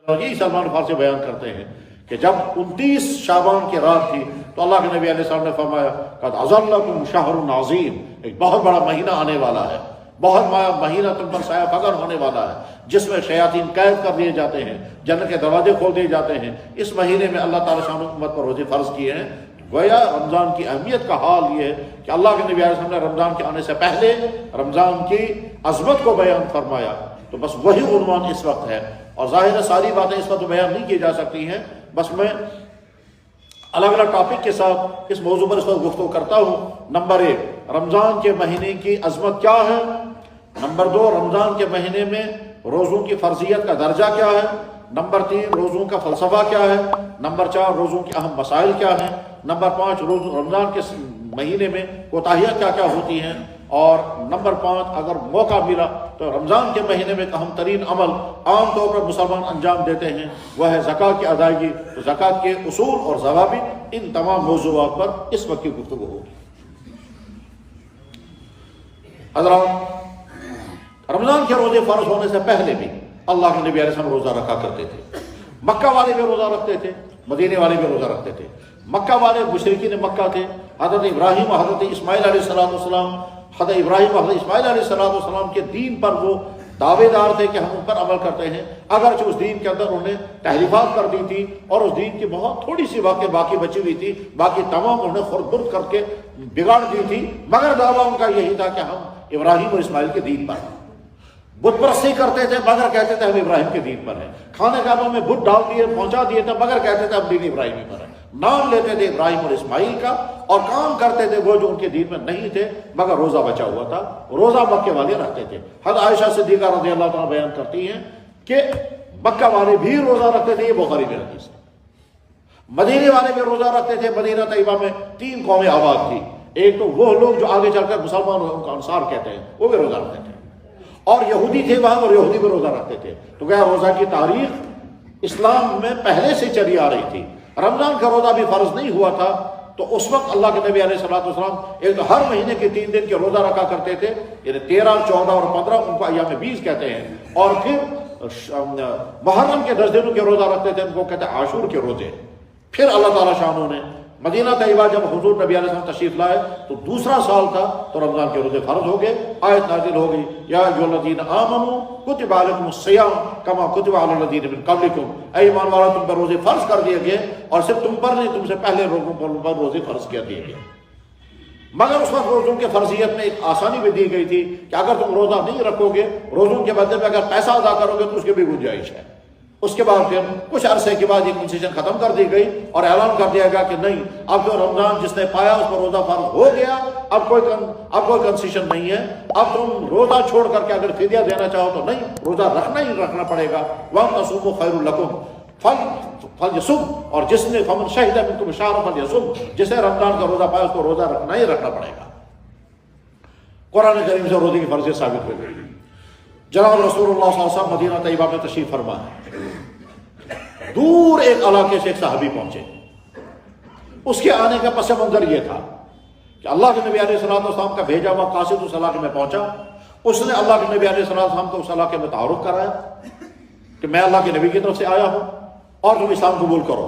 یہی سلمان فارسی بیان کرتے ہیں کہ جب 29 شعبان کی رات تھی تو اللہ کے نبی علیہ السلام نے فرمایا قد اظلکم شہر عظیم، ایک بہت بڑا مہینہ آنے والا ہے، بہت بڑا مہینہ تم پر سایہ فگن ہونے والا ہے، جس میں شیاطین قید کر دیے جاتے ہیں، جنت کے دروازے کھول دیے جاتے ہیں۔ اس مہینے میں اللہ تعالیٰ شان امت پر روزے فرض کیے ہیں۔ گویا رمضان کی اہمیت کا حال یہ ہے کہ اللہ کے نبی علیہ السلام نے رمضان کے آنے سے پہلے رمضان کی عظمت کو بیان فرمایا، تو بس وہی عنوان اس وقت ہے۔ اور ظاہر ہے ساری باتیں اس وقت بیان نہیں کی جا سکتی ہیں، بس میں الگ الگ ٹاپک کے ساتھ اس موضوع پر اس وقت گفتگو کرتا ہوں۔ نمبر 1، رمضان کے مہینے کی عظمت کیا ہے۔ نمبر 2، رمضان کے مہینے میں روزوں کی فرضیت کا درجہ کیا ہے۔ نمبر 3، روزوں کا فلسفہ کیا ہے۔ نمبر 4، روزوں کے اہم مسائل کیا ہیں۔ نمبر 5، رمضان کے مہینے میں کوتاہیاں کیا کیا ہوتی ہیں۔ اور نمبر 5، اگر موقع ملا تو رمضان کے مہینے میں اہم ترین عمل عام طور پر مسلمان انجام دیتے ہیں، وہ ہے زکوٰۃ کی ادائیگی۔ تو زکوٰۃ کے اصول اور ضوابط، ان تمام موضوعات پر اس وقت کی گفتگو ہوگی۔ حضرات، رمضان کے روزے فرض ہونے سے پہلے بھی اللہ کے نبی علیہ السلام روزہ رکھا کرتے تھے۔ مکہ والے بھی روزہ رکھتے تھے، مدینے والے بھی روزہ رکھتے تھے۔ مکہ والے مشرکین مکہ تھے، حضرت ابراہیم اور حضرت اسماعیل علیہ السلام، حضرت ابراہیم اور حضرت اسماعیل علیہ السلام کے دین پر وہ دعوے دار تھے کہ ہم ان پر عمل کرتے ہیں، اگرچہ اس دین کے اندر انہوں نے تحریفات کر دی تھی اور اس دین کی بہت تھوڑی سی واقع باقی بچی ہوئی تھی، باقی تمام انہوں نے خرد برد کر کے بگاڑ دی تھی، مگر دعویٰ ان کا یہی تھا کہ ہم ابراہیم اور اسماعیل کے دین پر ہیں۔ بت پرستی کرتے تھے مگر کہتے تھے ہم ابراہیم کے دین پر ہیں۔ کھانے کعبہ میں بت ڈال دیے، پہنچا دیے تھے، مگر کہتے تھے ہم دین ابراہیمی پر ہیں۔ نام لیتے تھے ابراہیم اور اسماعیل کا اور کام کرتے تھے وہ جو ان کے دین میں نہیں تھے، مگر روزہ بچا ہوا تھا، روزہ مکے والے رکھتے تھے۔ حضرت عائشہ صدیقہ رضی اللہ تعالیٰ بیان کرتی ہیں کہ مکہ والے بھی روزہ رکھتے تھے، یہ بخاری میں حدیث ہے۔ مدینے والے بھی روزہ رکھتے تھے۔ مدینہ طیبہ میں 3 قومیں آباد تھی، ایک تو وہ لوگ جو آگے چل کر مسلمان ہوئے، ان کو انصار کہتے ہیں، وہ بھی روزہ رکھتے تھے، اور یہودی تھے وہاں، اور یہودی بھی روزہ رکھتے تھے۔ تو کیا روزہ کی تاریخ اسلام میں پہلے سے چلی آ رہی تھی۔ رمضان کا روزہ بھی فرض نہیں ہوا تھا تو اس وقت اللہ کے نبی علیہ السلام ایک ہر مہینے کے 3 دن کے روزہ رکھا کرتے تھے، یعنی 13، 14 اور 15، ان کو ایام 20 کہتے ہیں۔ اور پھر محرم کے 10 دنوں کے روزہ رکھتے تھے، ان کو کہتے ہیں عاشور کے روزے۔ پھر اللہ تعالیٰ شانوں نے مدینہ طیبہ جب حضور نبی علیہ السلام تشریف لائے تو دوسرا سال تھا، تو رمضان کے روزے فرض ہو گئے۔ آیت نازل ہو گئی، یا ایھا الذین آمنوا کتب علیکم الصیام کما کتب علی الذین من قبلکم، اے ایمان والو تم پر روزے فرض کر دیے گئے، اور صرف تم پر نہیں، تم سے پہلے لوگوں پر روزے فرض کر دیے گئے۔ مگر اس وقت روزوں کے فرضیت میں ایک آسانی بھی دی گئی تھی کہ اگر تم روزہ نہیں رکھو گے، روزوں کے بدلے میں اگر پیسہ ادا کرو گے تو اس کی بھی گنجائش ہے۔ اس کے بعد پھر کچھ عرصے کے بعد یہ کنسیشن ختم کر دی گئی اور اعلان کر دیا گیا کہ نہیں، اب جو رمضان جس نے پایا اس پر روزہ فرض ہو گیا، اب کوئی کنسیشن نہیں ہے۔ اب تم روزہ چھوڑ کر کے اگر فدیہ دینا چاہو تو نہیں، روزہ رکھنا ہی رکھنا پڑے گا۔ وَأَن تَصُومُوا خَيْرٌ لَكُمْ فَلْيَصُمْ، اور جس نے فَمَن شَهِدَ مِنكُمُ الشَّهْرَ فَلْيَصُمْ، جسے رمضان کا روزہ پایا اس کو روزہ رکھنا ہی رکھنا پڑے گا۔ قرآن کریم سے روزے کی فرضیت ثابت ہو گئی۔ جناب رسول اللہ صلی اللہ علیہ وسلم مدینہ طیبہ میں تشریف فرما ہے۔ دور ایک علاقے سے ایک صحابی پہنچے، اس کے آنے کا پس منظر یہ تھا کہ اللہ کے نبی علیہ السلام کا بھیجا ہوا قاصد اس علاقے میں پہنچا، اس نے اللہ کے نبی علیہ السلام کو اس علاقے میں تعارف کرایا کہ میں اللہ کے نبی کی طرف سے آیا ہوں اور تم اسلام قبول کرو۔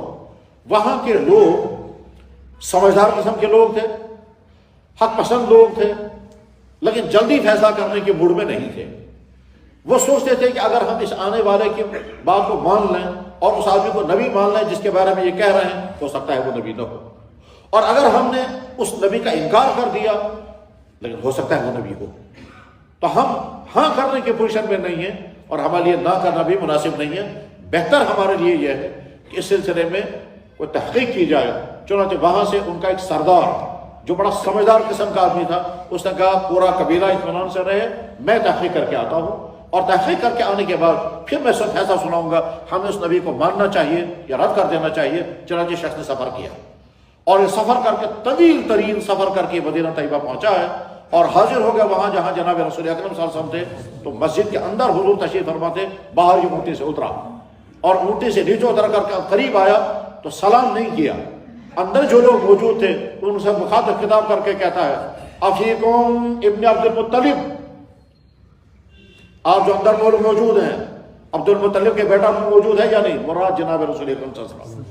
وہاں کے لوگ سمجھدار قسم کے لوگ تھے، حق پسند لوگ تھے، لیکن جلدی فیصلہ کرنے کے موڈ میں نہیں تھے۔ وہ سوچتے تھے کہ اگر ہم اس آنے والے کی بات کو مان لیں اور اس آدمی کو نبی مان لیں جس کے بارے میں یہ کہہ رہے ہیں، تو ہو سکتا ہے وہ نبی نہ ہو، اور اگر ہم نے اس نبی کا انکار کر دیا لیکن ہو سکتا ہے وہ نبی ہو، تو ہم ہاں کرنے کی پوزیشن میں نہیں ہیں اور ہمارے لیے نہ کرنا بھی مناسب نہیں ہے۔ بہتر ہمارے لیے یہ ہے کہ اس سلسلے میں کوئی تحقیق کی جائے۔ چنانچہ وہاں سے ان کا ایک سردار جو بڑا سمجھدار قسم کا آدمی تھا، اس نے کہا پورا قبیلہ اطمینان سے رہے، میں تحقیق کر کے آتا ہوں، اور تحقیق کر کے آنے کے بعد پھر میں سب فیصلہ سناؤں گا ہمیں اس نبی کو ماننا چاہیے یا رد کر دینا چاہیے۔ چنانچہ شخص نے سفر کیا اور یہ سفر کر کے طویل ترین سفر کر کے مدینہ طیبہ پہنچا ہے اور حاضر ہو گیا وہاں جہاں جناب رسول اکرم صلی اللہ علیہ وسلم تھے۔ تو مسجد کے اندر حضور تشریف فرما تھے، باہر ہی اونٹی سے اترا اور اونٹی سے نیچے اتر کر کے قریب آیا تو سلام نہیں کیا۔ اندر جو لوگ موجود تھے ان سے مخاطب خطاب کر کے کہتا ہے افیکم ابن عبد المطلب، آپ جو اندر موجود ہیں عبد المطلب کے بیٹا موجود ہے یا نہیں؟ مراد جناب رسول اکرم صلی اللہ علیہ وسلم.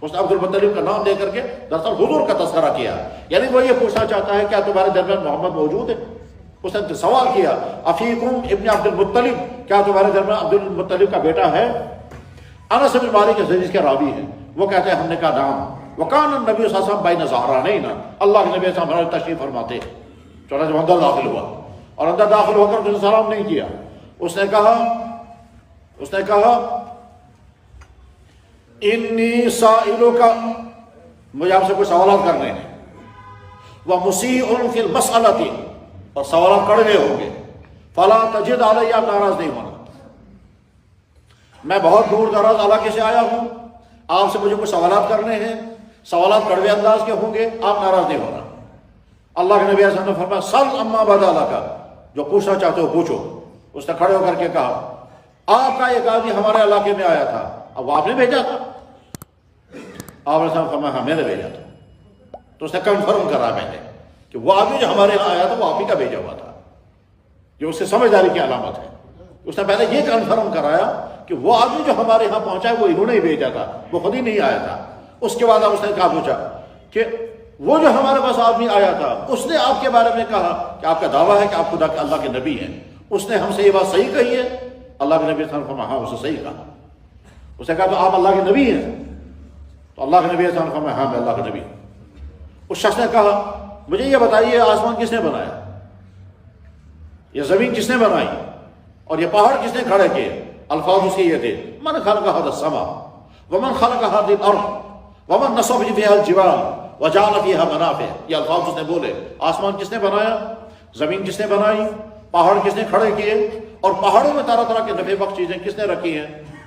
اس نے عبد المطلب کا نام لے کر کے دراصل حضور کا تذکرہ کیا. یعنی وہ یہ پوچھنا چاہتا ہے کیا تمہارے درمیان محمد موجود ہے؟ اس نے سوال کیا افیکم ابن عبد المطلب، کیا تمہارے درمیان عبد المطلب کا بیٹا ہے؟ انس بن مالک حدیث کے راوی ہیں، وہ کہتے ہیں ہم نے کہا نام. وکان النبی صلی اللہ علیہ وسلم بین ظہرانین، اللہ کے نبی صلی اللہ علیہ وسلم تشریف فرماتے. چنانچہ وہ اندر داخل ہوا اور اندر داخل ہو کر اس نے سلام نہیں کیا. اس نے کہا انی سائلک، مجھے آپ سے کچھ سوالات کرنے ہیں. ومسیء فی المسألۃ، اور سوالات کڑوے ہوں گے. فلا تجد علی، آپ ناراض نہیں ہونا، میں بہت دور دراز علاقے سے آیا ہوں، آپ سے مجھے کچھ سوالات کرنے ہیں، سوالات کڑوے انداز کے ہوں گے، آپ ناراض نہیں ہونا. اللہ کے نبی صلی اللہ علیہ وسلم نے فرمایا سل اما بدا لک، جو پوچھنا چاہتے ہو پوچھو. اس نے کھڑے ہو کر کے کہا آپ کا ایک آدمی ہمارے علاقے میں آیا تھا، اب وہ آپ نے بھیجا تھا؟ آپ نے فرمایا ہاں میں نے بھیجا تھا. تو اس نے کنفرم کرا میں نے کہ وہ آدمی جو ہمارے یہاں آیا تھا وہ آپ ہی کا بھیجا ہوا تھا. یہ اس سے سمجھداری کی علامت ہے. اس نے پہلے یہ کنفرم کرایا کہ وہ آدمی جو ہمارے یہاں پہنچا ہے وہ انہوں نے ہی بھیجا تھا، وہ خود ہی نہیں آیا تھا. اس کے بعد اس نے کہا پوچھا کہ وہ جو ہمارے پاس آدمی آیا تھا اس نے آپ کے بارے میں کہا کہ آپ کا دعویٰ ہے کہ آپ خدا کے اللہ کے نبی ہیں، اس نے ہم سے یہ بات صحیح کہی ہے؟ اللہ کے نبی صلی اللہ علیہ وسلم ہاں، اسے صحیح کہا. اس نے کہا تو آپ اللہ کے نبی ہیں؟ تو اللہ کے نبی صلی اللہ علیہ وسلم ہاں میں اللہ کا نبی ہوں. اس شخص نے کہا مجھے یہ بتائیے آسمان کس نے بنایا، یہ زمین کس نے بنائی، اور یہ پہاڑ کس نے کھڑے کیے؟ الفاظ اس کے یہ تھے من خلق هذا السماء ومن خلق هذه الارض ومن نصب فيها الجبال وجعل فيها منافع. یہ الفاظ اس نے بولے. آسمان کس نے بنایا، زمین کس نے بنائی، پہاڑ کس نے کھڑے کیے، اور پہاڑوں میں طرح طرح کے نفع بخش چیزیں کس نے رکھی ہیں؟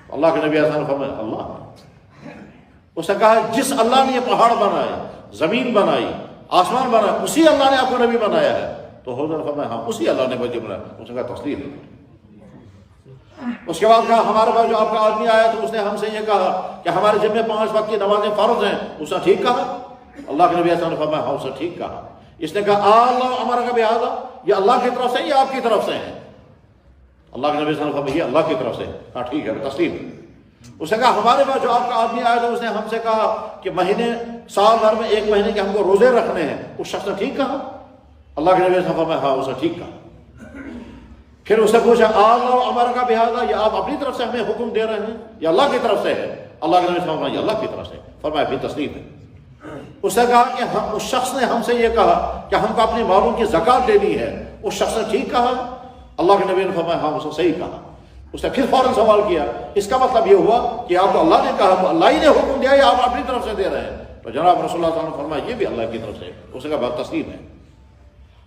اللہ کے نبی صلی اللہ علیہ وسلم فرمایا اللہ. اس نے کہا جس اللہ نے یہ پہاڑ بنائے، زمین بنائی، آسمان بنایا، اسی اللہ نے آپ کو نبی بنایا ہے. تو حضور فرمایا ہاں اسی اللہ نے مجھے بنایا. اس نے کہا تصدیق ہے. اس کے بعد کہا ہمارے پاس جو آپ کا آدمی آیا تو اس نے ہم سے یہ کہا کہ ہمارے ذمہ 5 وقت کی نمازیں فرض ہیں. اس نے ٹھیک کہا؟ اللہ کے نبی صلی اللہ علیہ وسلم نے فرمایا ہاں اس نے ٹھیک کہا. اس نے کہا اللہ ہمارا کا بہذا، یہ اللہ کی طرف سے یا آپ کی طرف سے ہیں؟ اللہ کے نبی صلی اللہ علیہ وسلم نے فرمایا یہ اللہ کی طرف سے. ہاں ٹھیک ہے تسلیم. اس نے کہا ہمارے پاس جو آپ کا آدمی آیا تو اس نے ہم سے کہا کہ مہینے سال بھر میں 1 مہینے کے ہم کو روزے رکھنے ہیں. اس شخص نے ٹھیک کہا؟ اللہ کے نبی صلی اللہ علیہ وسلم نے فرمایا ہاں اس نے ٹھیک کہا. پھر اس نے پوچھا اللہ ہمارا کا بہذا، یہ آپ اپنی طرف سے ہمیں حکم دے رہے ہیں یا اللہ کی طرف سے ہے؟ اللہ کے نبی صلی اللہ علیہ وسلم نے فرمایا یہ اللہ کی طرف سے. فرمایا پھر تسلیم ہے. اس نے کہا کہ اس شخص نے ہم سے یہ کہا کہ ہم کو اپنی مالوں کی زکات دینی ہے. اس شخص نے ٹھیک کہا؟ اللہ کے نبی نے فرمایا ہاں اس نے صحیح کہا. اس نے پھر فوراً سوال کیا اس کا مطلب یہ ہوا کہ آپ کو اللہ نے کہا تو اللہ ہی نے حکم دیا یا آپ اپنی طرف سے دے رہے ہیں؟ تو جناب رسول اللہ صلی اللہ علیہ وسلم نے فرمایا یہ بھی اللہ کی طرف سے. اس نے کہا بات تسلیم ہے.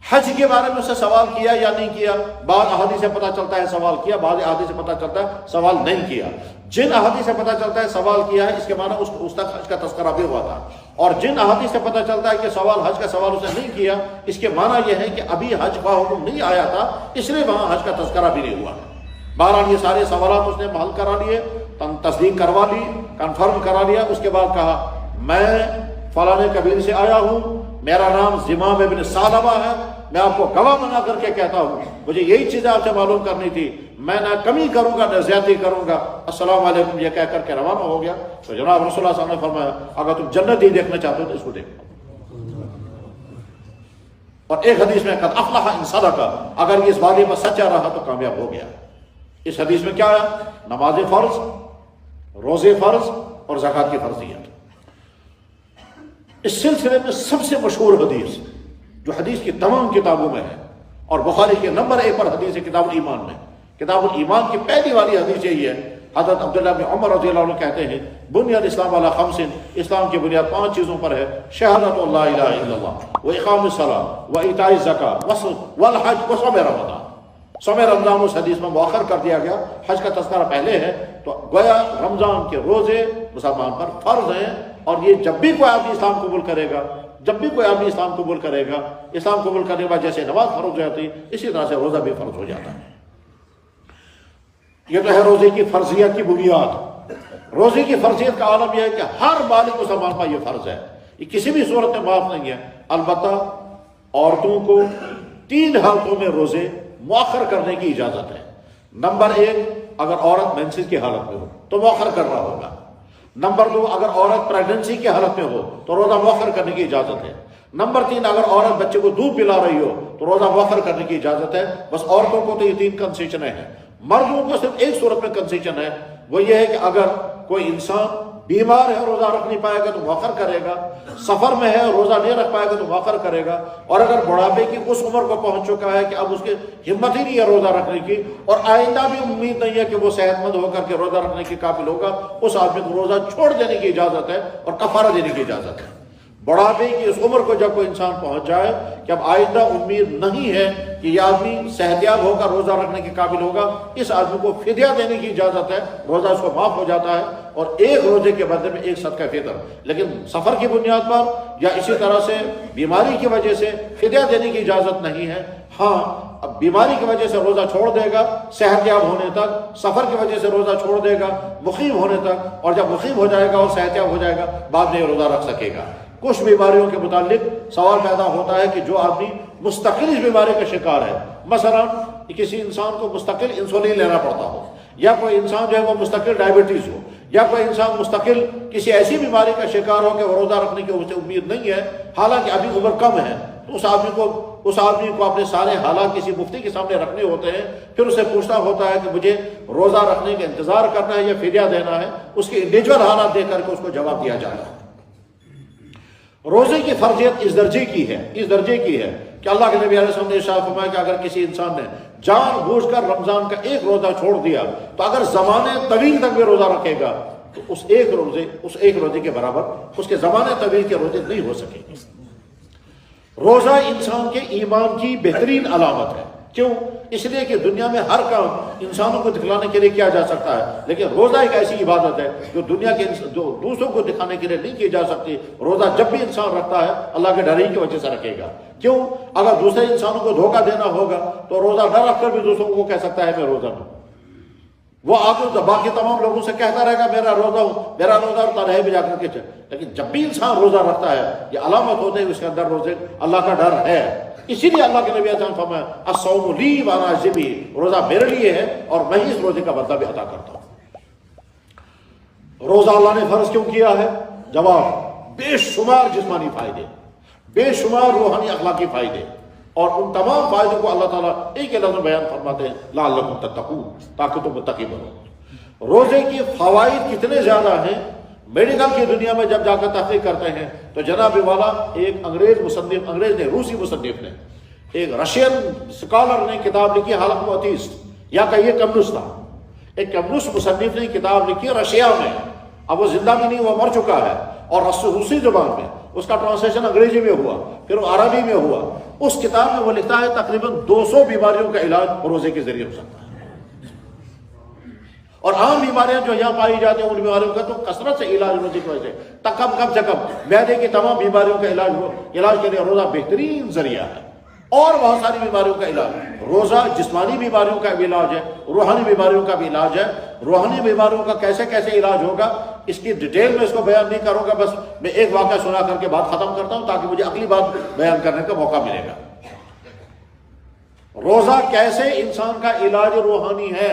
حج کے بارے میں اس سے سوال کیا یا نہیں کیا؟ بعض احادیث سے پتہ چلتا ہے سوال کیا، بعض احادیث سے پتہ چلتا ہے سوال نہیں کیا. جن احادیث سے پتہ چلتا ہے سوال کیا ہے اس کے معنی اس تک حج کا تذکرہ بھی ہوا تھا، اور جن احادیث سے پتہ چلتا ہے کہ حج کا سوال اس نے نہیں کیا اس کے معنی یہ ہے کہ ابھی حج کا حکم نہیں آیا تھا اس لیے وہاں حج کا تذکرہ بھی نہیں ہوا. بہرحال یہ سارے سوالات اس نے حل کرا لیے، تصدیق کروا لی، کنفرم کرا لیا. اس کے بعد کہا میں فلاں قبیل سے آیا ہوں، میرا نام زمام ابن ثعلبہ ہے، میں آپ کو گواہ بنا کر کے کہتا ہوں مجھے یہی چیزیں آپ سے معلوم کرنی تھی، میں نہ کمی کروں گا نہ زیادتی کروں گا. السلام علیکم یہ کہہ کر کے روانہ ہو گیا. تو جناب رسول اللہ صلی اللہ علیہ وسلم نے فرمایا اگر تم جنت ہی دیکھنا چاہتے ہو تو اس کو دیکھو. اور ایک حدیث میں قد افلح ان صدق، اگر یہ اس وعدے پر سچا رہا تو کامیاب ہو گیا. اس حدیث میں کیا ہے؟ نماز فرض، روزے فرض اور زکوٰۃ کی فرضیت. اس سلسلے میں سب سے مشہور حدیث جو حدیث کی تمام کتابوں میں ہے اور بخاری کے نمبر 1 پر حدیث ہے کتاب الایمان میں. کتاب الایمان کی پہلی والی حدیث یہی ہے. حضرت عبداللہ بن عمر رضی اللہ عنہ کہتے ہیں بنیاد اسلام علی 5، اسلام کی بنیاد 5 چیزوں پر ہے: شہادت اللہ الہ الا اللہ، و اقام الصلاۃ، و ایتاء الزکاۃ، والحج، و صوم رمضان. صوم رمضان اس حدیث میں مؤخر کر دیا گیا، حج کا تذکرہ پہلے ہے. تو گویا رمضان کے روزے مسلمان پر فرض ہیں، اور یہ جب بھی کوئی آدمی اسلام قبول کرے گا، جب بھی کوئی آدمی اسلام قبول کرے گا، اسلام قبول کرنے کے بعد جیسے نماز فرض ہو جاتی اسی طرح سے روزہ بھی فرض ہو جاتا ہے. یہ تو ہے روزے کی فرضیت کی بنیاد. روزے کی فرضیت کا عالم یہ ہے کہ ہر بالغ مسلمان پر یہ فرض ہے، یہ کسی بھی صورت میں معاف نہیں ہے. البتہ عورتوں کو 3 حالتوں میں روزے مؤخر کرنے کی اجازت ہے. نمبر 1 اگر عورت مینسز کی حالت میں ہو تو مؤخر کرنا ہوگا. نمبر 2 اگر عورت پریگننسی کی حالت میں ہو تو روزہ مؤخر کرنے کی اجازت ہے. نمبر 3 اگر عورت بچے کو دودھ پلا رہی ہو تو روزہ مؤخر کرنے کی اجازت ہے. بس عورتوں کو تو یہ 3 کنسیشنیں ہیں. مردوں کو صرف ایک صورت میں کنسیشن ہے، وہ یہ ہے کہ اگر کوئی انسان بیمار ہے روزہ رکھ نہیں پائے گا تو مؤخر کرے گا، سفر میں ہے روزہ نہیں رکھ پائے گا تو مؤخر کرے گا، اور اگر بڑھاپے کی اس عمر کو پہنچ چکا ہے کہ اب اس کی ہمت ہی نہیں ہے روزہ رکھنے کی اور آئندہ بھی امید نہیں ہے کہ وہ صحت مند ہو کر کے روزہ رکھنے کے قابل ہوگا، اس آدمی کو روزہ چھوڑ دینے کی اجازت ہے اور کفارہ دینے کی اجازت ہے. بڑھاپے کی اس عمر کو جب کوئی انسان پہنچ جائے کہ اب آئندہ امید نہیں ہے کہ یہ آدمی صحت یاب ہو کر روزہ رکھنے کے قابل ہوگا، اس آدمی کو فدیہ دینے کی اجازت ہے، روزہ اس کو معاف ہو جاتا ہے اور ایک روزے کے بدلے میں ایک صدقہ فطر. لیکن سفر کی بنیاد پر یا اسی طرح سے بیماری کی وجہ سے فدیہ دینے کی اجازت نہیں ہے. ہاں اب بیماری کی وجہ سے روزہ چھوڑ دے گا صحت یاب ہونے تک، سفر کی وجہ سے روزہ چھوڑ دے گا مقیم ہونے تک، اور جب مقیم ہو جائے گا اور صحت یاب ہو جائے گا بعد میں روزہ رکھ سکے گا. کچھ بیماریوں کے متعلق سوال پیدا ہوتا ہے کہ جو آدمی مستقل اس بیماری کا شکار ہے، مثلا کسی انسان کو مستقل انسولین لینا پڑتا ہو، یا کوئی انسان جو ہے وہ مستقل ڈائبٹیز ہو، یا کوئی انسان مستقل کسی ایسی بیماری کا شکار ہو کہ وہ روزہ رکھنے کی اسے امید نہیں ہے حالانکہ ابھی عمر کم ہے، تو اس آدمی کو اپنے سارے حالات کسی مفتی کے سامنے رکھنے ہوتے ہیں. پھر اسے پوچھنا ہوتا ہے کہ مجھے روزہ رکھنے کا انتظار کرنا ہے یا فدیہ دینا ہے. اس کے انڈیویجول حالات دیکھ کر کے اس کو جواب دیا جائے گا. روزے کی فرضیت اس درجے کی ہے کہ اللہ کے نبی علیہ السلام نے ارشاد فرمایا کہ اگر کسی انسان نے جان بوجھ کر رمضان کا ایک روزہ چھوڑ دیا تو اگر زمانے طویل تک بھی روزہ رکھے گا تو اس ایک روزے کے برابر اس کے زمانے طویل کے روزے نہیں ہو سکیں گے. روزہ انسان کے ایمان کی بہترین علامت ہے. کیوں؟ اس لیے کہ دنیا میں ہر کام انسانوں کو دکھلانے کے لیے کیا جا سکتا ہے، لیکن روزہ ایک ایسی عبادت ہے جو جو دوسروں کو دکھانے کے لیے نہیں کی جا سکتی. روزہ جب بھی انسان رکھتا ہے اللہ کے ڈر ہی کی وجہ سے رکھے گا. کیوں؟ اگر دوسرے انسانوں کو دھوکہ دینا ہوگا تو روزہ نہ رکھ کر بھی دوسروں کو کہہ سکتا ہے میں روزہ ہوں. وہ آگے باقی تمام لوگوں سے کہتا رہے گا میرا روزہ ہوتا رہے بھی جا کر کے چل. لیکن جب بھی انسان روزہ رکھتا ہے یہ علامت ہوتے ہے اس کے اندر روزے اللہ کا ڈر ہے. اسی لیے اللہ کے نبی علیہ السلام فرمایا الصوم لی وانا اجزی بہ، روزہ میرے لیے ہے اور میں ہی اس روزے کا بدلہ بھی عطا کرتا ہوں. روزہ اللہ نے فرض کیوں کیا ہے؟ جواب بے شمار جسمانی فائدے، بے شمار روحانی اخلاقی فائدے، اور ان تمام فائدوں کو اللہ تعالیٰ ایک لفظ میں بیان فرماتے ہیں لعلکم تتقون، تاکہ تم متقی بنو. روزے کی فوائد کتنے زیادہ ہیں. میڈیکل کی دنیا میں جب جا کر تحقیق کرتے ہیں تو جناب والا ایک روسی مصنف نے ایک رشین اسکالر نے کتاب لکھی حالت معتیس، یا کہیے کمیونسٹ تھا، ایک کمیونسٹ مصنف نے کتاب لکھی رشیا میں. اب وہ زندہ بھی نہیں، وہ مر چکا ہے، اور روسی زبان میں اس کا ٹرانسلیشن انگریزی میں ہوا، پھر وہ عربی میں ہوا. اس کتاب میں وہ لکھتا ہے تقریباً 200 بیماریوں کا علاج روزے کے ذریعے ہو سکتا ہے. اور عام بیماریاں جو یہاں پائی جاتی ہیں ان بیماریوں کا تو کثرت سے علاج روزے کی وجہ سے کم سے کم معدے کی تمام بیماریوں کا علاج کے لیے روزہ بہترین ذریعہ ہے. اور بہت ساری بیماریوں کا علاج، روزہ جسمانی بیماریوں کا بھی علاج ہے، روحانی بیماریوں کا بھی علاج ہے. روحانی بیماریوں کا کیسے علاج ہوگا اس کی ڈیٹیل میں اس کو بیان نہیں کروں گا، بس میں ایک واقعہ سنا کر کے بات ختم کرتا ہوں تاکہ مجھے اگلی بات بیان کرنے کا موقع ملے گا. روزہ کیسے انسان کا علاج روحانی ہے.